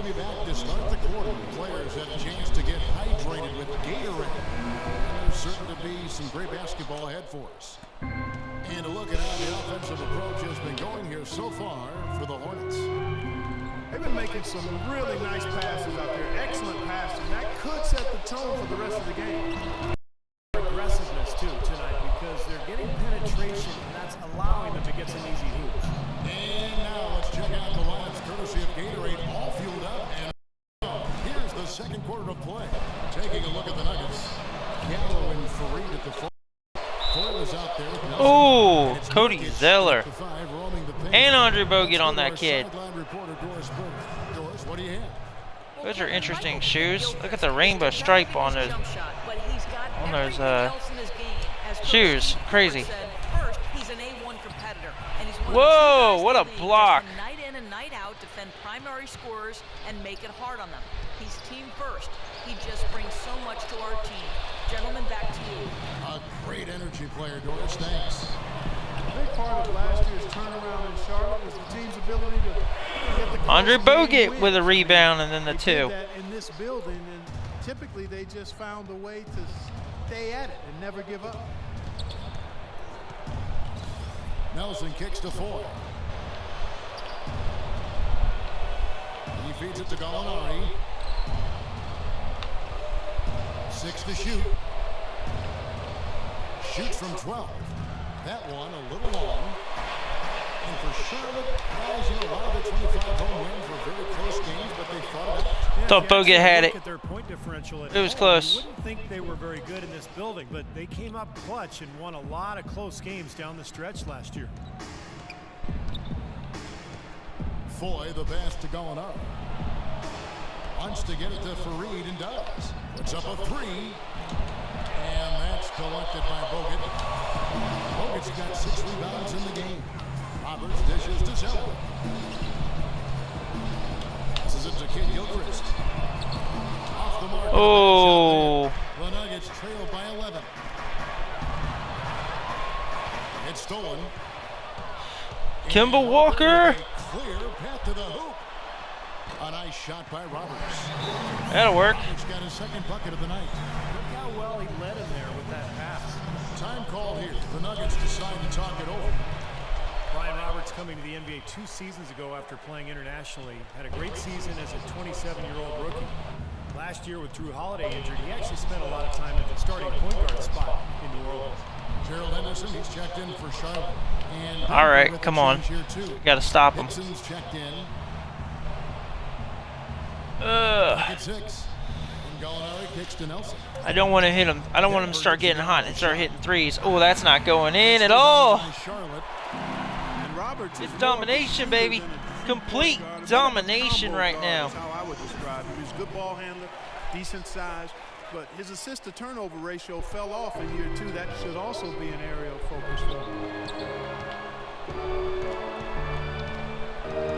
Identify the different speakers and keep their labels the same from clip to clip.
Speaker 1: be back to start the quarter. Players had a chance to get hydrated with Gatorade. And there's certain to be some great basketball ahead for us. And a look at how the offensive approach has been going here so far for the Hornets.
Speaker 2: They've been making some really nice passes out there. Excellent passes. That could set the tone for the rest of the game. Aggressiveness, too, tonight, because they're getting penetration, and that's allowing them to get some easy hoops.
Speaker 1: And now let's check out the lineups courtesy of Gatorade, all fueled up. And here's the second quarter of play. Taking a look at the Nuggets. Gallo and Fareed at the four. Is out there.
Speaker 3: Oh, Cody Zeller. And Andre Bogut on that kid.
Speaker 1: What do you have?
Speaker 3: Those are interesting shoes. Look at the rainbow stripe on those shoes. Crazy. Whoa, what a block.
Speaker 4: Night in and night out, defend primary scorers and make it hard on them. He's team first. He just brings so much to our team. Gentlemen, back to you.
Speaker 1: A great energy player, Doris. Thanks.
Speaker 2: A big part of last year's turnaround in Charlotte was the team's ability to get the
Speaker 3: Andre Bogut with a rebound and then the two.
Speaker 2: That in this building, and typically they just found a way to stay at it and never give up.
Speaker 1: Nelson kicks to four. He feeds it to Gallinari. 6 to shoot. Shoots from 12. That one a little long. And for Charlotte, guys, you know, a lot of the 25 home wins were very close games, but they fought it out.
Speaker 3: Thought Bogut had it.
Speaker 2: Their point differential
Speaker 3: It was close.
Speaker 2: You wouldn't think they were very good in this building, but they came up clutch and won a lot of close games down the stretch last year.
Speaker 1: Foy, the pass to Gallinari. Wants to get it to Fareed and does. Puts up a three. And that's collected by Bogut. Bogut's got 6 rebounds in the game. Roberts dishes to Zeller. Passes it to GilChrist. Off the mark.
Speaker 3: Oh.
Speaker 1: The Nuggets trail by 11. It's stolen.
Speaker 3: Kemba Walker.
Speaker 1: Clear path to the hoop. A nice shot by Roberts.
Speaker 3: That'll work.
Speaker 1: He's got his second bucket of the night.
Speaker 2: Look how well he led him there with that pass.
Speaker 1: Time called here. The Nuggets decide to talk it over.
Speaker 2: Brian Roberts coming to the NBA 2 seasons ago after playing internationally. Had a great season as a 27-year-old rookie. Last year with Drew Holiday injured, he actually spent a lot of time at the starting point guard spot in New Orleans.
Speaker 1: Gerald Henderson, he's checked in for Charlotte. And
Speaker 3: all right, come on. Got to stop him.
Speaker 1: Dixon's checked in.
Speaker 3: Ugh.
Speaker 1: 6. And Gallinari kicks to Nelson.
Speaker 3: I don't want to hit him. I don't want him to start getting hot and start hitting threes. Oh, that's not going in at all. It's domination, baby. Complete domination right now.
Speaker 5: That's how I would describe him. He's a good ball handler, decent size, but his assist to turnover ratio fell off in year 2. That should also be an area of focus for him.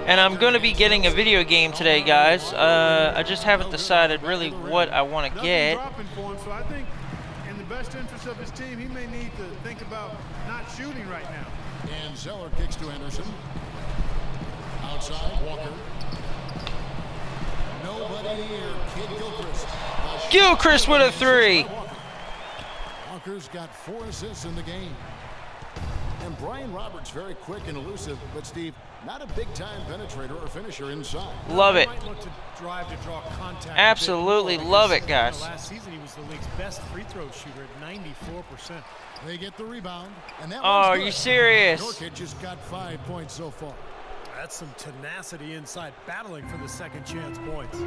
Speaker 3: And I'm going to be getting a video game today, guys. I just haven't decided really what I want to get.
Speaker 5: So I think in the best interest of his team, he may need to think about not shooting right now.
Speaker 1: And Zeller kicks to Henderson. Outside, Walker. Nobody here. Kid GilChrist.
Speaker 3: GilChrist with a 3.
Speaker 1: Walker's got 4 assists in the game. And Brian Roberts very quick and elusive, but Steve, not a big-time penetrator or finisher inside.
Speaker 3: Love it.
Speaker 2: Look to drive to draw contact.
Speaker 3: Absolutely love it, guys.
Speaker 2: Last season he was the league's best free throw shooter at 94%.
Speaker 1: They get the rebound, and that
Speaker 3: Oh, are
Speaker 1: good.
Speaker 3: you serious?
Speaker 1: Nurkic has got 5 points so far.
Speaker 2: That's some tenacity inside, battling for the second chance points.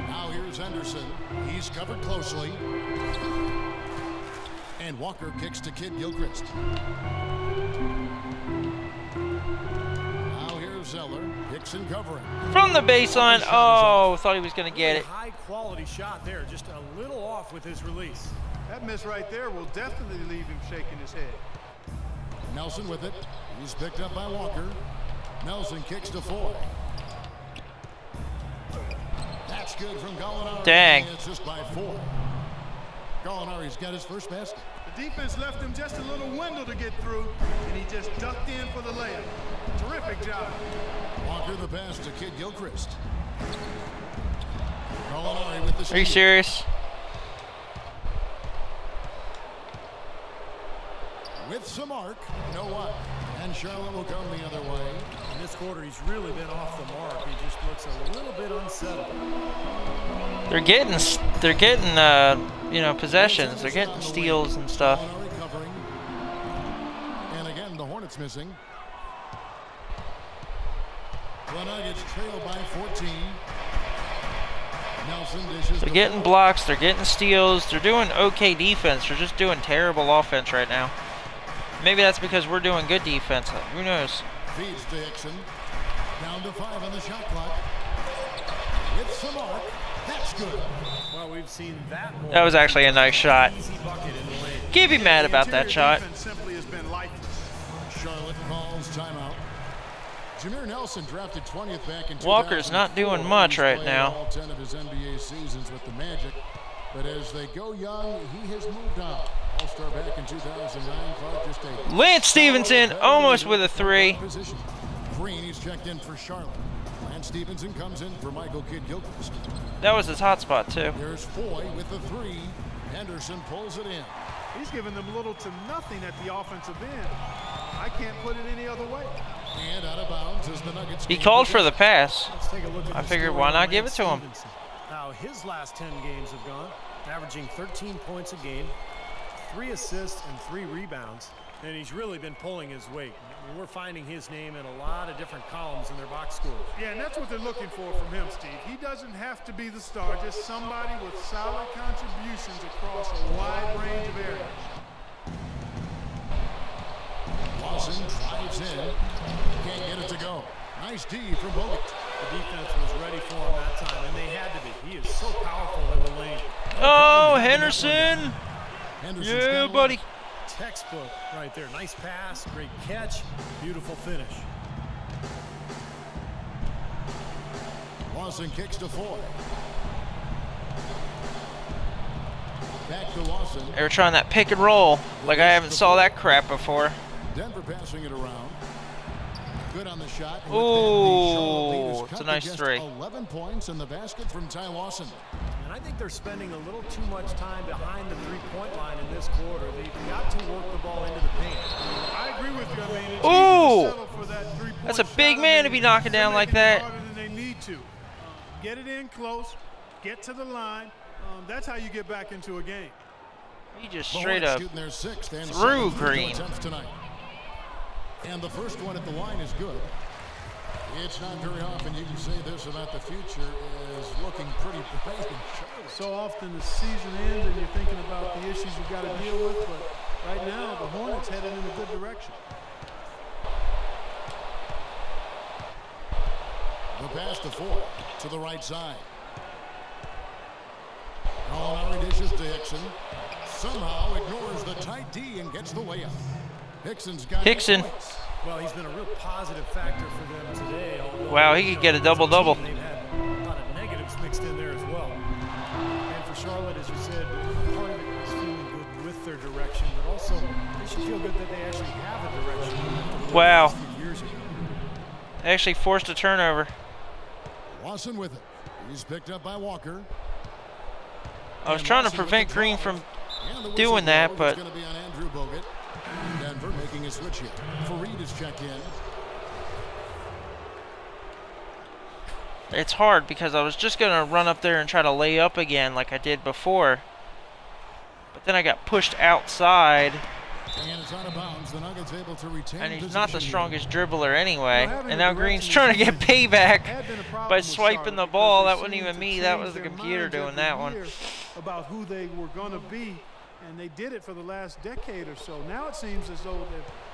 Speaker 1: Now here's Henderson. He's covered closely. And Walker kicks to Kid GilChrist. Now here's Zeller. Kicks and covering.
Speaker 3: From the baseline. Oh, thought he was going to get it.
Speaker 2: High quality shot there, just a little off with his release.
Speaker 5: That miss right there will definitely leave him shaking his head.
Speaker 1: Nelson with it. He's picked up by Walker. Nelson kicks to 4. That's good from Gallinari.
Speaker 3: Dang.
Speaker 1: It's just by 4. Gallinari's got his first basket.
Speaker 5: The defense left him just a little window to get through, and he just ducked in for the layup. Terrific
Speaker 2: Good job.
Speaker 1: Walker the pass to Kid GilChrist. Gallinari with the
Speaker 3: Are you
Speaker 1: steal.
Speaker 3: serious?
Speaker 1: With some arc, you know what? And Charlotte will come the other way.
Speaker 2: In this quarter, he's really been off the mark. He just looks a little bit unsettled.
Speaker 3: They're getting, you know, possessions. They're getting steals and stuff.
Speaker 1: Gallinari covering. And again, the Hornets missing. The Nuggets trail by 14. Nelson dishes.
Speaker 3: They're
Speaker 1: to
Speaker 3: getting
Speaker 1: Ford.
Speaker 3: blocks. They're getting steals. They're doing okay defense. They're just doing terrible offense right now. Maybe that's because we're doing good defense. Who knows?
Speaker 1: Feeds to Hickson. Down to 5 on the shot clock. With some arc. That's good.
Speaker 2: Well, we've seen that more.
Speaker 3: That was actually a nice shot.
Speaker 2: Easy bucket in the lane.
Speaker 3: Can't be mad about that shot.
Speaker 5: Defense simply has been lifeless.
Speaker 1: Charlotte calls timeout. Jameer Nelson drafted 20th back in 2004.
Speaker 3: Walker's not doing much
Speaker 1: He's
Speaker 3: right
Speaker 1: played
Speaker 3: now.
Speaker 1: all 10 of his NBA seasons with the Magic. But as they go young, he has moved on. All-star back in 2009. Clark just a
Speaker 3: Lance Stevenson almost with a 3.
Speaker 1: position. Green, he's checked in for Charlotte. Lance Stevenson comes in for Michael Kid GilChrist.
Speaker 3: That was his hot spot too.
Speaker 1: There's Foy with the 3. Henderson pulls it in.
Speaker 5: He's given them little to nothing at the offensive end. I can't put it any other way.
Speaker 1: And out of bounds as the Nuggets.
Speaker 3: He
Speaker 1: gain
Speaker 3: called for
Speaker 1: possession.
Speaker 3: the pass.
Speaker 2: Let's take a look at
Speaker 3: I
Speaker 2: the
Speaker 3: figured,
Speaker 2: scoring
Speaker 3: why
Speaker 2: on
Speaker 3: not give
Speaker 2: Lance
Speaker 3: it to him?
Speaker 2: Stevenson. How his last 10 games have gone, averaging 13 points a game, 3 assists and 3 rebounds, and he's really been pulling his weight. I mean, we're finding his name in a lot of different columns in their box scores.
Speaker 5: Yeah, and that's what they're looking for from him, Steve. He doesn't have to be the star, just somebody with solid contributions across a wide range of areas.
Speaker 1: Lawson drives in. Can't get it to go. Nice D from Bogut.
Speaker 2: The defense was ready for him that time, and they had to be. He is so powerful in the lane.
Speaker 3: Oh, Henderson!
Speaker 1: Henderson's
Speaker 3: Yeah,
Speaker 1: got it.
Speaker 3: buddy.
Speaker 2: Textbook right there. Nice pass, great catch, beautiful finish.
Speaker 1: Lawson kicks to Foy. Back to Lawson.
Speaker 3: They were trying that pick and roll like I haven't saw that crap before.
Speaker 1: Denver passing it around. Good on the shot. And with that, the
Speaker 3: Ooh,
Speaker 1: Charlotte lead is
Speaker 3: it's a
Speaker 1: cut to
Speaker 3: nice
Speaker 1: just
Speaker 3: 3.
Speaker 1: 11 points in the basket from Ty Lawson.
Speaker 2: And I think they're spending a little too much time behind the three-point line in this quarter. They've got to work the ball into the paint.
Speaker 5: I agree with you. I mean, it's
Speaker 3: Ooh!
Speaker 5: easy to settle for that three-point
Speaker 3: That's a
Speaker 5: shot.
Speaker 3: big
Speaker 5: I
Speaker 3: man to
Speaker 5: mean,
Speaker 3: be knocking
Speaker 5: they're
Speaker 3: down like
Speaker 5: making it
Speaker 3: that.
Speaker 5: harder than they need to. Get it in close, get to the line. That's how you get back into a game.
Speaker 3: He just
Speaker 1: The
Speaker 3: straight
Speaker 1: Hornets
Speaker 3: up
Speaker 1: shooting their 6th and
Speaker 3: through
Speaker 1: 7th
Speaker 3: Green.
Speaker 1: attempts tonight. And the first one at the line is good. It's not very often you can say this about the future is looking pretty bright in Charlotte.
Speaker 5: So often the season ends and you're thinking about the issues you've got to deal with, but right now the Hornets headed in a good direction.
Speaker 1: The pass to Ford to the right side. Gallinari dishes to Hickson. Somehow ignores the tight D and gets the layup. Hickson's got 8
Speaker 3: Hickson.
Speaker 1: points.
Speaker 2: Well, he's been a real positive factor for them today. although,
Speaker 3: Wow, he could get a double-double.
Speaker 2: They've had a lot of negatives mixed in there as well. And for Charlotte, as you said, part of it is feeling good with their direction, but also they should feel good that they actually have a direction.
Speaker 3: Wow.
Speaker 2: A few years ago.
Speaker 3: They actually forced a turnover.
Speaker 1: Lawson with it. He's picked up by Walker.
Speaker 3: I was
Speaker 1: And
Speaker 3: trying to
Speaker 1: Lawson with
Speaker 3: prevent
Speaker 1: the
Speaker 3: Green
Speaker 1: drive.
Speaker 3: from
Speaker 1: And the
Speaker 3: doing
Speaker 1: whistle
Speaker 3: that,
Speaker 1: blows.
Speaker 3: but
Speaker 1: It's going to be on Andrew Bogut. Denver making a switch here. Fareed is checked in.
Speaker 3: it's hard because I was just going to run up there and try to lay up again like I did before. But then I got pushed outside,
Speaker 1: And it's out of bounds. The Nuggets able to retain
Speaker 3: and he's not the
Speaker 1: possession
Speaker 3: strongest dribbler anyway.
Speaker 5: Well, having
Speaker 3: And
Speaker 5: a
Speaker 3: now Green's
Speaker 5: direction
Speaker 3: trying to get
Speaker 5: had
Speaker 3: payback
Speaker 5: been a problem
Speaker 3: by
Speaker 5: with
Speaker 3: swiping the
Speaker 5: Charlotte
Speaker 3: ball.
Speaker 5: because
Speaker 3: That
Speaker 5: they
Speaker 3: wasn't even
Speaker 5: seemed
Speaker 3: me.
Speaker 5: to
Speaker 3: That
Speaker 5: change
Speaker 3: was the
Speaker 5: their
Speaker 3: computer
Speaker 5: minds
Speaker 3: doing
Speaker 5: every
Speaker 3: that one.
Speaker 5: year about who they were going to be, and they did it for the last decade or so. Now it seems as though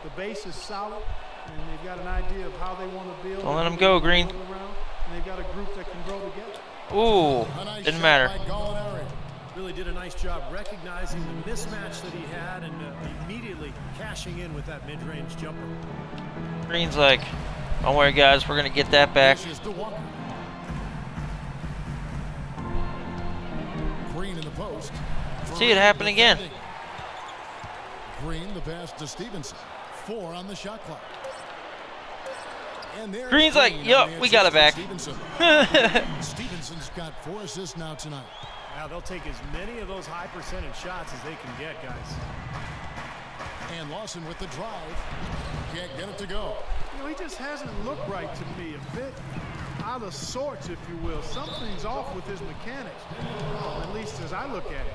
Speaker 5: the base is solid, and they've got an idea of how they want to build.
Speaker 3: Don't let
Speaker 5: and
Speaker 3: them
Speaker 5: who they
Speaker 3: go,
Speaker 5: wanna
Speaker 3: Green.
Speaker 5: build around, and they've got a group that can grow together.
Speaker 3: Ooh,
Speaker 1: A nice
Speaker 3: didn't
Speaker 1: shot
Speaker 3: matter.
Speaker 1: by Gallinari.
Speaker 2: Really did a nice job recognizing the mismatch that he had and immediately cashing in with that mid-range jumper.
Speaker 3: Green's like, don't worry guys, we're going to get that back.
Speaker 1: Dishes to Walker. Green in the post.
Speaker 3: See it happen again.
Speaker 1: Green the pass to Stevenson. 4 on the shot clock. And there's
Speaker 3: Green's like,
Speaker 1: Green
Speaker 3: yup,
Speaker 1: on the
Speaker 3: we got it back.
Speaker 1: Stevenson. Stevenson's got 4 assists now tonight.
Speaker 2: Now they'll take as many of those high percentage shots as they can get, guys.
Speaker 1: And Lawson with the drive. Can't get it to go.
Speaker 5: You know, he just hasn't looked right to me. A bit out of sorts, if you will. Something's off with his mechanics, at least as I look at it.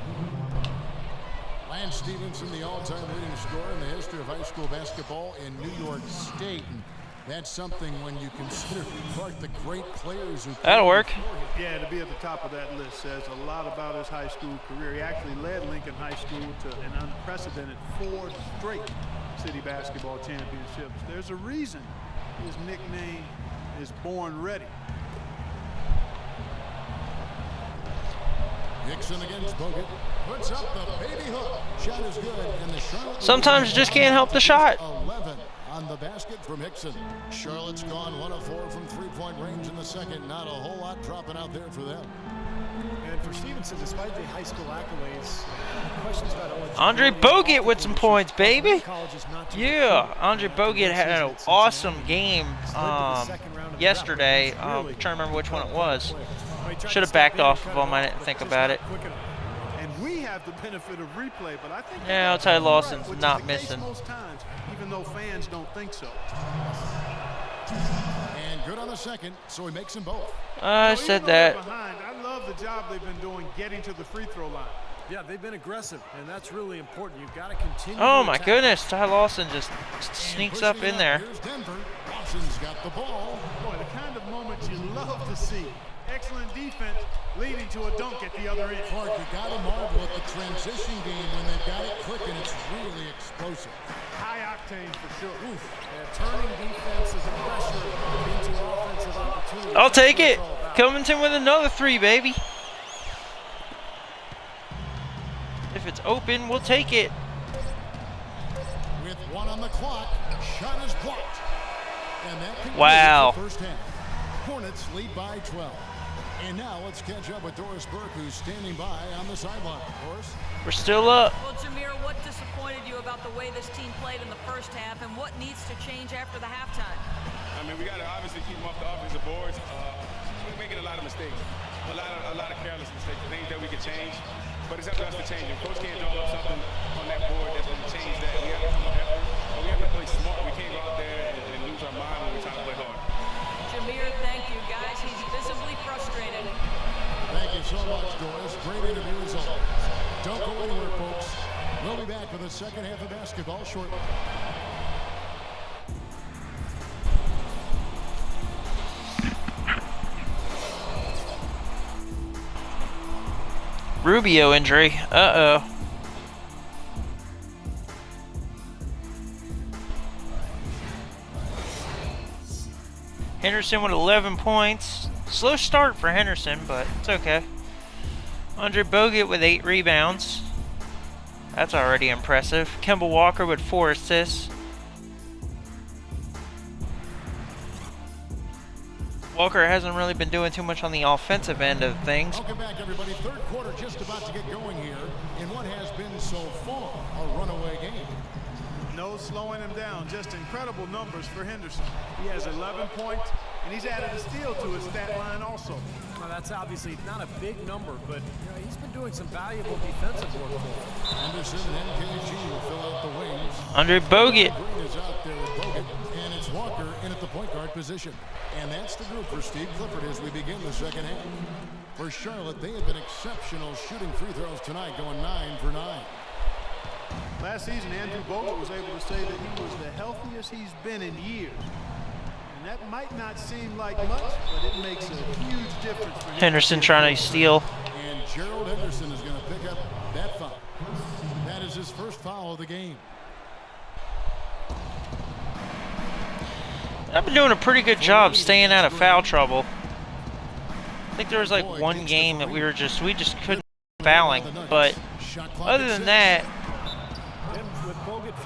Speaker 1: Lance Stevenson, the all-time leading scorer in the history of high school basketball in New York State. And that's something when you consider part the great players who.
Speaker 3: That'll work.
Speaker 5: Yeah, to be at the top of that list says a lot about his high school career. He actually led Lincoln High School to an unprecedented 4 straight city basketball championships. There's a reason his nickname is Born Ready.
Speaker 1: Hickson against Bogut. Puts up the baby hook. Shot is good. And the Charlotte.
Speaker 3: Sometimes you just can't help the shot.
Speaker 1: 11 on the basket from Hickson. Charlotte's gone 1 of 4 from three-point range in the second. Not a whole lot dropping out there for them.
Speaker 2: And for Stevenson, despite the high school accolades, questions about
Speaker 3: Andre Bogut with some points, baby. Yeah, Andre Bogut had an awesome game yesterday. I'm trying to remember which one it was. Should have backed off of him. I didn't think about it.
Speaker 5: And we have the benefit of replay, but I think
Speaker 3: Yeah, Ty Lawson's not missing.
Speaker 5: Most times, even though fans don't think so.
Speaker 1: And good on the second, so he makes them both.
Speaker 3: I said that.
Speaker 5: Behind, I love the job they've been doing getting to the free throw line.
Speaker 2: Yeah, they've been aggressive, and that's really important. You've got to continue.
Speaker 3: Oh my goodness, Ty Lawson just sneaks up in there.
Speaker 1: Here's Denver. Lawson's got the ball.
Speaker 5: Boy, the kind of moment you love to see. Excellent defense leading to a dunk at the other end.
Speaker 1: Clark, you got to marvel at the transition game when they've got it clicking. It's really explosive.
Speaker 5: High octane for sure.
Speaker 2: Turning defenses and pressure into offensive opportunities.
Speaker 3: I'll take it. Covington with another 3, baby. If it's open, we'll take it.
Speaker 1: With 1 on the clock, shot is blocked. And that concludes
Speaker 3: Wow.
Speaker 1: the first half. Hornets lead by 12. And now let's catch up with Doris Burke, who's standing by on the sideline. Doris?
Speaker 3: We're still up.
Speaker 4: Well, Jameer, what disappointed you about the way this team played in the first half, and what needs to change after the halftime?
Speaker 6: I mean, we got to obviously keep them off the offensive boards. We're making a lot of mistakes, a lot of careless mistakes, things that we can change. But it's up to us to change them. Coach can't draw up something on that board that's going to change that. We have to come up effort, but we have to play smart. We can't go out there and lose our mind when we're trying to play hard.
Speaker 4: Jameer, thank you, guys. He's visibly frustrated.
Speaker 1: Thank you so much, Doris. Great interview as always. Don't go anywhere, folks. We'll be back with the second half of basketball shortly.
Speaker 3: Rubio injury. Uh-oh. Henderson with 11 points. Slow start for Henderson, but it's okay. Andre Bogut with 8 rebounds. That's already impressive. Kemba Walker with 4 assists. Walker hasn't really been doing too much on the offensive end of things.
Speaker 1: Welcome back, everybody. Third quarter just about to get going here in what has been so far a runaway game.
Speaker 5: No slowing him down. Just incredible numbers for Henderson. He has 11 points, and he's added a steal to his stat line also.
Speaker 2: Well, that's obviously not a big number, but he's been doing some valuable defensive work for him.
Speaker 1: Anderson and NKG will fill out the wings.
Speaker 3: Andre Bogut.
Speaker 1: Green is out there with Bogut, and it's Walker in at the point guard position. And that's the group for Steve Clifford as we begin the second half. For Charlotte, they have been exceptional shooting free throws tonight, going 9 for 9.
Speaker 5: Last season, Andrew Bogut was able to say that he was the healthiest he's been in years. And that might not seem like much, but it makes a huge difference for him.
Speaker 3: Henderson trying to steal.
Speaker 1: And Gerald Henderson is going to pick up that foul. That is his first foul of the game.
Speaker 3: I've been doing a pretty good job staying out of foul trouble. I think there was like one game that we just couldn't fouling, but other than that,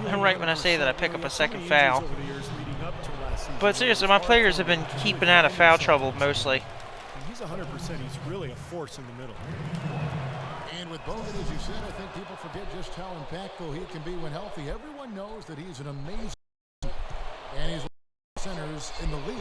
Speaker 3: I'm right when I say that I pick up a second foul. But seriously, my players have been keeping out of foul trouble mostly.
Speaker 2: He's 100%. He's really a force in the middle.
Speaker 1: And with Bogut, as you said, I think people forget just how impactful he can be when healthy. Everyone knows that he's an amazing, and he's one of the centers in the league.